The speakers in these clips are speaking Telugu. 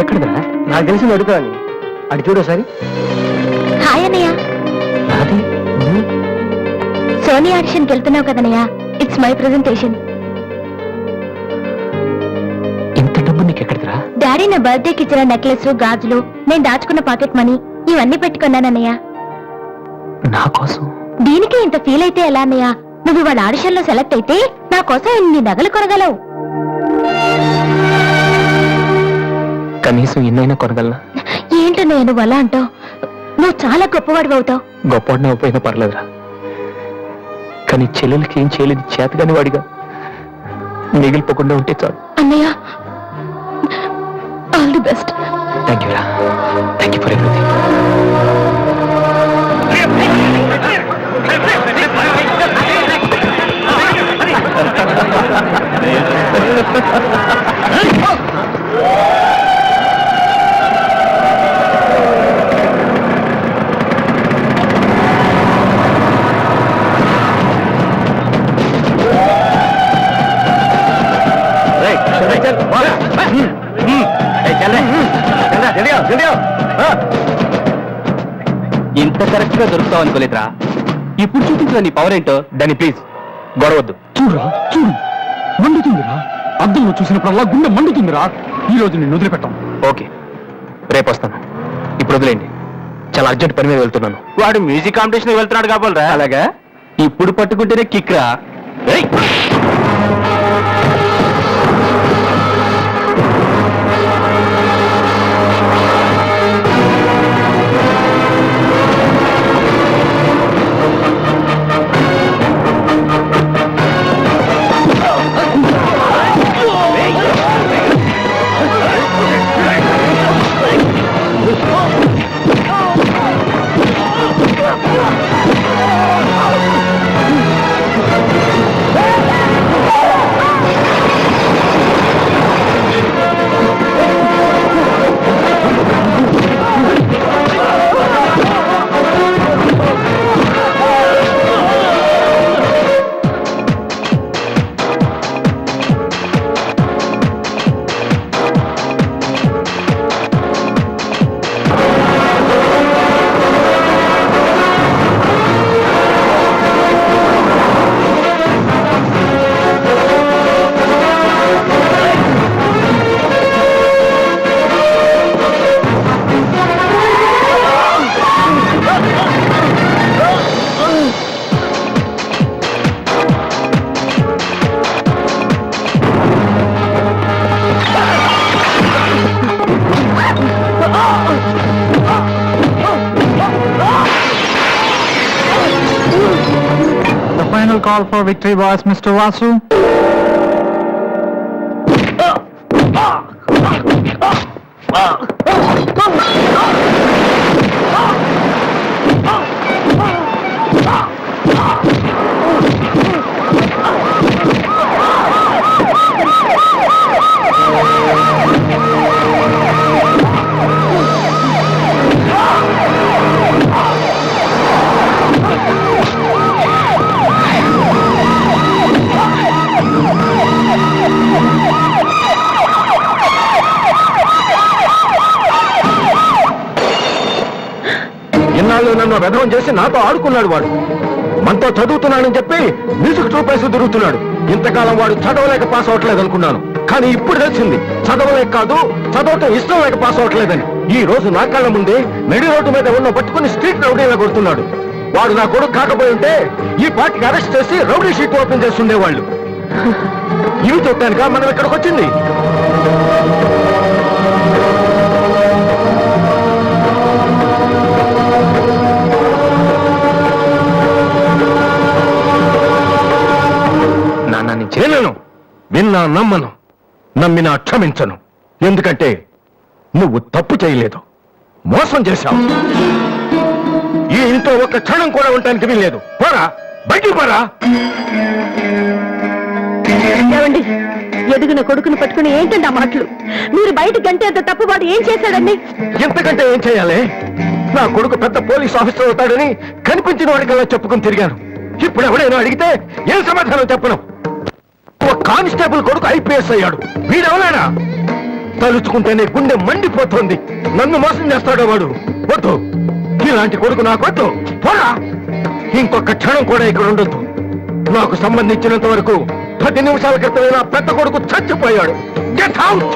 ఎక్కడదా? నాకు తెలిసింది అడుగుతాను. అటు చూడోసారి. హాయ్ అన్నయ్య. అది సోనీ ఆడిషన్కి వెళ్తున్నావు కదన్నయ్య. It's my presentation. ఇంత డబ్బు నీకు ఎక్కడదిరా? డాడీ నా బర్త్డేకి ఇచ్చిన నెక్లెస్, గాజులు, నేను దాచుకున్న పాకెట్ మనీ ఇవన్నీ పెట్టుకున్నానన్నయ్య. నా కోసం? దీనికి ఇంత ఫీల్ అయితే ఎలా అన్నయ్య? నువ్వు వాళ్ళ ఆడిషన్ లో సెలెక్ట్ అయితే నా కోసం ఇన్ని నగలు కొనగలవు. కనీసం ఇన్నైనా కొనగలనా? ఏంటన్నయ్య నువ్వు అలా అంటావు? నువ్వు చాలా గొప్పవాడు అవుతావు. గొప్పవాడిని అయిపోయినా పర్లేదురా, కానీ చెల్లెలకి ఏం చేయలేదు చేతగాని వాడిగా మిగిలిపోకుండా ఉంటే చాలు. అన్నయ్య all the best. Thank you రా, థ్యాంక్ యూ ఫర్ ఎవ్రీథింగ్. ఇంత కరెక్ట్ గా దొరుకుతావు అనుకోలేదురా. ఇప్పుడు చూపించిన నీ పవర్ ఏంటో. దాన్ని ప్లీజ్ గొడవద్దు. చూడరా చూడు, మండుతుందిరా. అద్దంలో చూసినప్పుడల్లా గుండె మండుతుందిరా. ఈ రోజు నేను వదిలిపెట్టాం. ఓకే, రేపు వస్తాను. ఇప్పుడు వదిలేండి, చాలా అర్జెంట్ పని మీద వెళ్తున్నాను. వాడు మ్యూజిక్ కాంపిటీషన్ వెళ్తున్నాడు కాబోలరా. అలాగా? ఇప్పుడు పట్టుకుంటేనే కిక్ రా. Final call for victory was Mr. Vasu. ఇన్నాళ్ళు నన్ను వెధవం చేసి నాతో ఆడుకున్నాడు. వాడు మనతో చదువుతున్నాడని చెప్పి మ్యూజిక్ ట్రూపేసి తిరుగుతున్నాడు. ఇంతకాలం వాడు చదవలేక పాస్ అవట్లేదు అనుకున్నాను, కానీ ఇప్పుడు తెలిసింది చదవలేక కాదు, చదవటం ఇష్టం లేక పాస్ అవట్లేదని. ఈ రోజు నా కళ్ళ ముందే నడి రోడ్డు మీద ఉన్న పట్టుకుని స్ట్రీట్ రౌడీలా కొడుతున్నాడు. వాడు నా కొడుకు కాకపోయి ఉంటే ఈ పార్టీకి అరెస్ట్ చేసి రౌడీ షీట్ ఓపెన్ చేస్తుండేవాళ్ళు. ఇవి చూడటానిక మనం ఇక్కడికి వచ్చింది. నాన్న చేయలేను, విన్నా నమ్మను, నమ్మినా క్షమించను. ఎందుకంటే నువ్వు తప్పు చేయలేదు, మోసం చేశావు. ఈ ఇంట్లో ఒక్క క్షణం కూడా ఉండటానికి వీల్లేదు. పోరా, బయటికి పోరా. ఏమండి, ఎదిగిన కొడుకును పట్టుకుని ఏంటండి ఆ మాటలు? మీరు బయటకు అంటే అంత తప్పుబాటు ఏం చేశాడండి? ఎంతకంటే ఏం చేయాలి? నా కొడుకు పెద్ద పోలీస్ ఆఫీసర్ అవుతాడని కనిపించిన వాడికల్లా చెప్పుకుని తిరిగాను. ఇప్పుడు ఎవడైనా అడిగితే ఏం సమాధానం చెప్పను? ఒక కానిస్టేబుల్ కొడుకు IPS అయ్యాడు. వీడెవలేనా? తలుచుకుంటేనే గుండె మండిపోతోంది. నన్ను మోసం చేస్తాడు వాడు. వద్దు, ఇలాంటి కొడుకు నాకొద్దు. పోరా, ఇంకొక క్షణం కూడా ఇక్కడ ఉండొద్దు. నాకు సంబంధించినంత వరకు 10 నిమిషాల క్రితమే నా పెద్ద కొడుకు చచ్చిపోయాడు. Get out.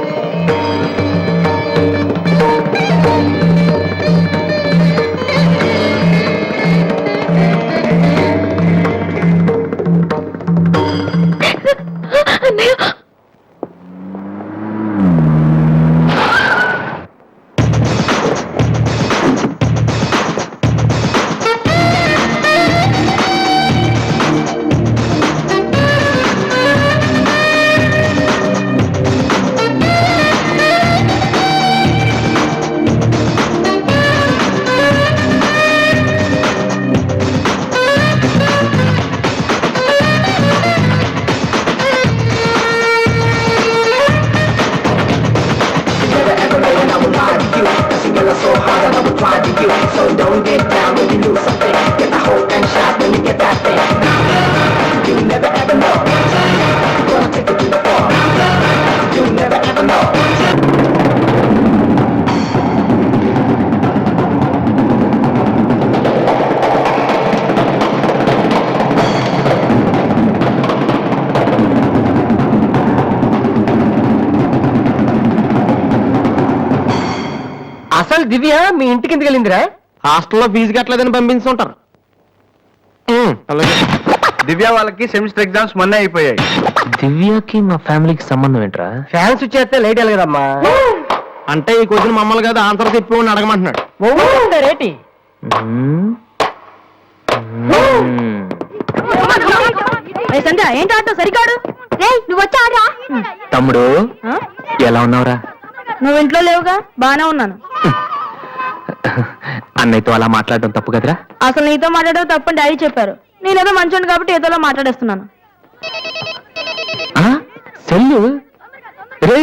అసలు దివ్య మీ ఇంటికి ఎందుకు వెళ్ళిందిరా? హాస్టల్లో ఫీజు కట్టలేదని పంపించుంటారు. అలాగే. దివ్య వాళ్ళకి సెమిస్టర్ ఎగ్జామ్స్ మొన్న అయిపోయాయి. దివ్యకి మా ఫ్యామిలీకి సంబంధం ఏంట్రా? ఫ్యాన్స్ వచ్చేస్తే లేట్ వెళ్ళగదమ్మా. అంటే ఈ క్వశ్చన్ మమ్మల్ని కదా ఆన్సర్ చెప్పి అడగమంటున్నాడు. రేటి సంధ్య ఏంటి ఆటో సరికాడు. నువ్వు వచ్చా తమ్ముడు ఎలా ఉన్నావురా? నువ్వు ఇంట్లో లేవుగా. బానే ఉన్నాను. అన్నయ్యతో అలా మాట్లాడడం తప్పు కదరా? అసలు నీతో మాట్లాడడం తప్పని డాడీ చెప్పారు. నేనేదో మంచోండి కాబట్టి ఏదోలా మాట్లాడేస్తున్నాను. సెల్లు రే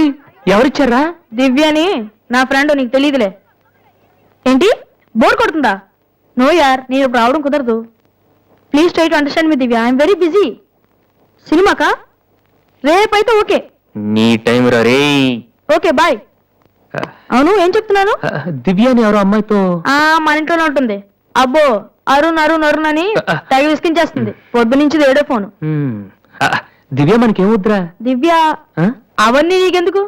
ఎవరిచ్చారా? దివ్యని నా ఫ్రెండ్, నీకు తెలియదులే. ఏంటి బోర్ కొడుతుందా? నో యార్, నేను ఇప్పుడు రావడం కుదరదు. Please try to understand me Divya. I'm very busy. సినిమాకా? రేపైతే ఓకే. నీ టైం రా రే. Okay bye. అవును ఏం చెప్తున్నాను? దివ్య అని ఎవరో అమ్మాయితో మన ఇంట్లోనే ఉంటుంది. అబ్బో అరుణ్ అరుణ్ అరుణ్ అని తెగ విసికించేస్తుంది. పొద్దు నుంచి ఏడో ఫోను. దివ్య మనకేమొద్దురా? దివ్య అవన్నీ నీకెందుకు?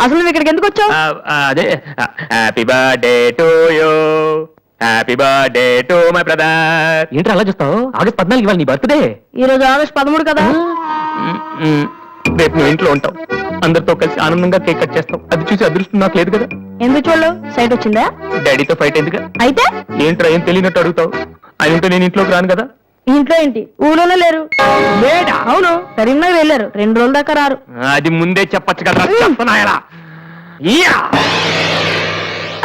అసలు నువ్వు ఇక్కడికి ఎందుకు వచ్చావు? అదే happy birthday to you, happy birthday to my brother. ఏంటి అలా చూస్తావు? ఆగస్ట్ 14 ఇవాళ నీ బర్త్డే. ఈ రోజు ఆగస్ట్ 13 కదా. రేపు నువ్వు ఇంట్లో ఉంటావు. అందరితో కలిసి ఆనందంగా కేక్ కట్ చేస్తాం. అది చూసి అదృష్టం నాకు లేదు కదా. ఎందుకు చూడలేవు? సైట్ వచ్చిందా? డాడీతో ఫైట్ ఎందుకు? అయితే ఏంట్రా ఏం తెలియనట్టు అడుగుతావు? ఆయన ఉంటే నేను ఇంట్లోకి రాను కదా. ఇంట్లో ఏంటి? ఊళ్ళోనే లేరు. అవును, కరీంనగర్ వెళ్ళారు. 2 రోజుల దాకా రారు. అది ముందే చెప్పచ్చు కదా. చెప్పనాయలా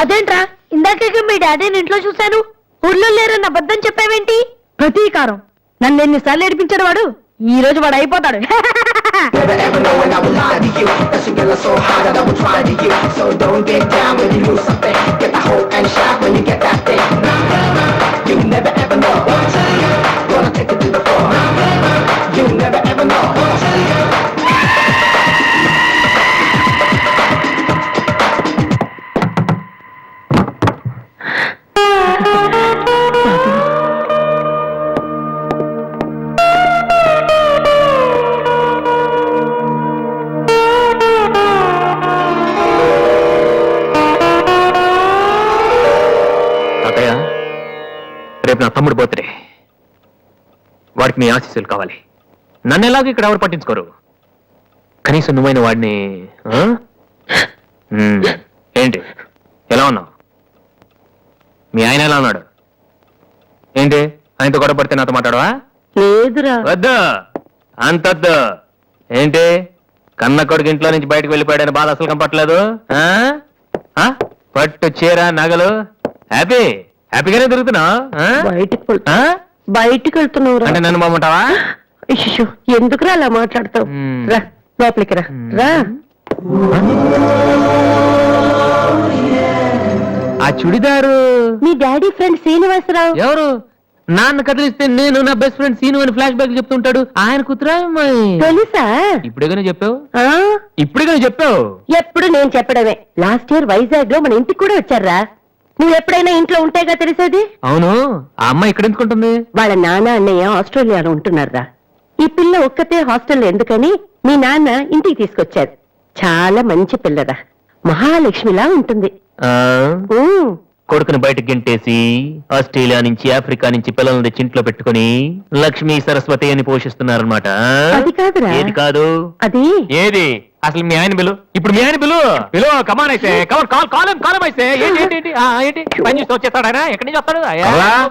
అదేంట్రా, ఇందాక మీ డాడీని ఇంట్లో చూశాను, ఊర్లో లేరన్న అబద్ధం చెప్పావేంటి? ప్రతీకారం. నన్ను ఎన్నిసార్లు ఏడిపించాడు వాడు. ఈ రోజు వాడు అయిపోతాడు. Never ever know when I would lie to you. That you get so high that I would try to you. So don't get down when you lose something. Get the hope and shout when you get that thing. You never ever know. Gonna take it to the floor. You never ever know. రేపు నా తమ్ముడు బర్త్డే. వాడికి నీ ఆశీస్సులు కావాలి. నన్ను ఎలాగో ఇక్కడ ఎవరు పట్టించుకోరు. కనీసం నువ్వైన వాడిని ఏంటి ఎలా ఉన్నావు? మీ ఆయన ఎలా ఉన్నాడు? ఏంటి ఆయనతో గొడవ పడితే నాతో మాట్లాడవా? లేదురా. వద్దు అంతొద్దు. ఏంటి కన్న కొడుకు ఇంట్లో నుంచి బయటకు వెళ్ళిపోయాడని బాధ అసలు కనపట్లేదు. పట్టు చీర నగలు హ్యాపీగానే దొరుకుతున్నావు. బయటికి వెళ్తున్నావు అంటే నన్ను బాగుంటావా? ఎందుకురా అలా మాట్లాడతావు? రా లోపలికి రా. రా. ఆ చుడిదారు మీ డాడీ ఫ్రెండ్ శ్రీనివాసరావు. ఎవరు? నాన్న కదిలిస్తే నేను నా బెస్ట్ ఫ్రెండ్ సీను అని ఫ్లాష్ బ్యాక్ చెప్తుంటాడు. ఆయన కూతురా అమ్మాయి? తెలుసా? ఇప్పుడేగానే చెప్పావు, ఆ, ఇప్పుడేగానే చెప్పావు. ఎప్పుడు నేను చెప్పడమే. లాస్ట్ ఇయర్ వైజాగ్ లో మన ఇంటికి కూడా వచ్చారా. నువ్వు ఎప్పుడైనా ఇంట్లో ఉంటేగా తెలిసేది. అవును, ఆ అమ్మాయి ఇక్కడ ఎందుకుంటుంది? వాళ్ళ నాన్న అన్నయ్య ఆస్ట్రేలియాలో ఉంటున్నారా. ఈ పిల్ల ఒక్కతే హాస్టల్లో ఎందుకని మీ నాన్న ఇంటికి తీసుకొచ్చారు. చాలా మంచి పిల్లరా, మహాలక్ష్మిలా ఉంటుంది. ఆ, ఉమ్, కొడుకుని బయటకు గెంటేసి ఆస్ట్రేలియా నుంచి ఆఫ్రికా నుంచి పిల్లల్ని తెచ్చి ఇంట్లో పెట్టుకుని లక్ష్మీ సరస్వతి అని పోషిస్తున్నారన్నమాట. అది కాదురా. ఏది కాదు? అది ఏది అసలు? మీ ఆయన బిలు, ఇప్పుడు మీ ఆయన బిలు కమాన్ అయితే కాలం అయితే ఏంటి ఏంటి ఏంటి? ఆ, ఏంటి పని చూసి వచ్చేస్తాడు ఆయన? ఎక్కడి నుంచి వస్తాడు? కమలా?